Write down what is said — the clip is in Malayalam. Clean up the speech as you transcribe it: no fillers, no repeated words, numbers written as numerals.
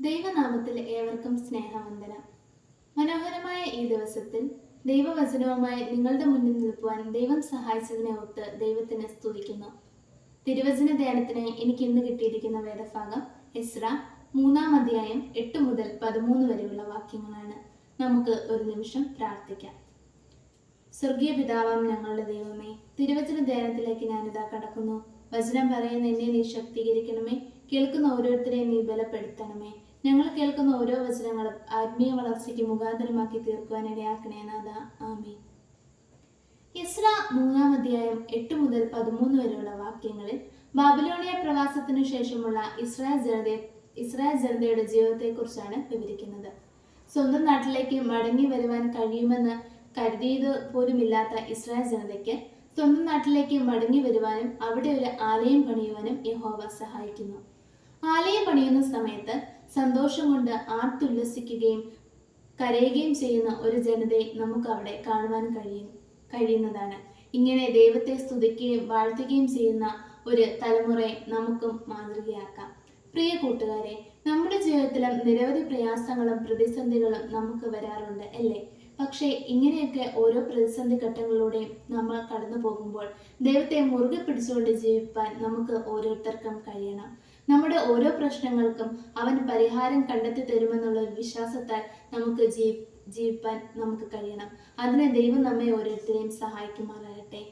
ദൈവനാമത്തിൽ ഏവർക്കും സ്നേഹവന്ദനം. മനോഹരമായ ഈ ദിവസത്തിൽ ദൈവവചനവുമായി നിങ്ങളുടെ മുന്നിൽ നിൽക്കുവാൻ ദൈവം സഹായിച്ചതിനെ ഓർത്ത് ദൈവത്തിന് സ്തുതിക്കുന്നു. തിരുവചന ധ്യാനത്തിന് എനിക്ക് ഇന്ന് കിട്ടിയിരിക്കുന്ന വേദഭാഗം എസ്ര 3-ാം അധ്യായം 8 മുതൽ 13 വരെയുള്ള വാക്യങ്ങളാണ്. നമുക്ക് ഒരു നിമിഷം പ്രാർത്ഥിക്കാം. സ്വർഗീയ പിതാവാം ഞങ്ങളുടെ ദൈവമേ, തിരുവചന ധ്യാനത്തിലേക്ക് ഞാനിതാ കടക്കുന്നു. വചനം പറയുന്ന എന്നെ നീ ശക്തീകരിക്കണമേ. കേൾക്കുന്ന ഓരോരുത്തരെയും നീ ബലപ്പെടുത്തണമേ. ഞങ്ങൾ കേൾക്കുന്ന ഓരോ വചനങ്ങളും ആത്മീയ വളർച്ചയ്ക്ക് മുഖാന്തരമാക്കി തീർക്കുവാൻ ഇടയാക്കണേ നാഥ. ആമേൻ. എസ്ര 3-ാം അധ്യായം 8 മുതൽ 13 വരെയുള്ള വാക്യങ്ങളിൽ ബാബിലോണിയ പ്രവാസത്തിനു ശേഷമുള്ള ഇസ്രായേൽ ജനതയുടെ ജീവിതത്തെക്കുറിച്ചാണ് വിവരിക്കുന്നത്. സ്വന്തം നാട്ടിലേക്ക് മടങ്ങി വരുവാൻ കഴിയുമെന്ന് കരുതിയത് പോലുമില്ലാത്ത ഇസ്രായേൽ ജനതയ്ക്ക് സ്വന്തം നാട്ടിലേക്ക് മടങ്ങി വരുവാനും അവിടെ ഒരു ആലയം പണിയുവാനും യഹോവ സഹായിക്കുന്നു. ആലയം പണിയുന്ന സമയത്ത് സന്തോഷം കൊണ്ട് ആർത്തുല്ലസിക്കുകയും കരയുകയും ചെയ്യുന്ന ഒരു ജനതയെ നമുക്ക് അവിടെ കാണുവാൻ കഴിയുന്നതാണ്. ഇങ്ങനെ ദൈവത്തെ സ്തുതിക്കുകയും വാഴ്ത്തുകയും ചെയ്യുന്ന ഒരു തലമുറയെ നമുക്കും മാതൃകയാക്കാം. പ്രിയ കൂട്ടുകാരെ, നമ്മുടെ ജീവിതത്തിലും നിരവധി പ്രയാസങ്ങളും പ്രതിസന്ധികളും നമുക്ക് വരാറുണ്ട് അല്ലേ? പക്ഷേ ഇങ്ങനെയൊക്കെ ഓരോ പ്രതിസന്ധി ഘട്ടങ്ങളിലൂടെയും നമ്മൾ കടന്നു പോകുമ്പോൾ ദൈവത്തെ മുറുകെ പിടിച്ചുകൊണ്ട് ജീവിപ്പാൻ നമുക്ക് ഓരോരുത്തർക്കും കഴിയണം. നമ്മുടെ ഓരോ പ്രശ്നങ്ങൾക്കും അവൻ പരിഹാരം കണ്ടെത്തി തരുമെന്നുള്ള ഒരു വിശ്വാസത്താൽ നമുക്ക് ജീവിപ്പാൻ നമുക്ക് കഴിയണം. അതിനെ ദൈവം നമ്മെ ഓരോരുത്തരെയും സഹായിക്കുമാറാകട്ടെ.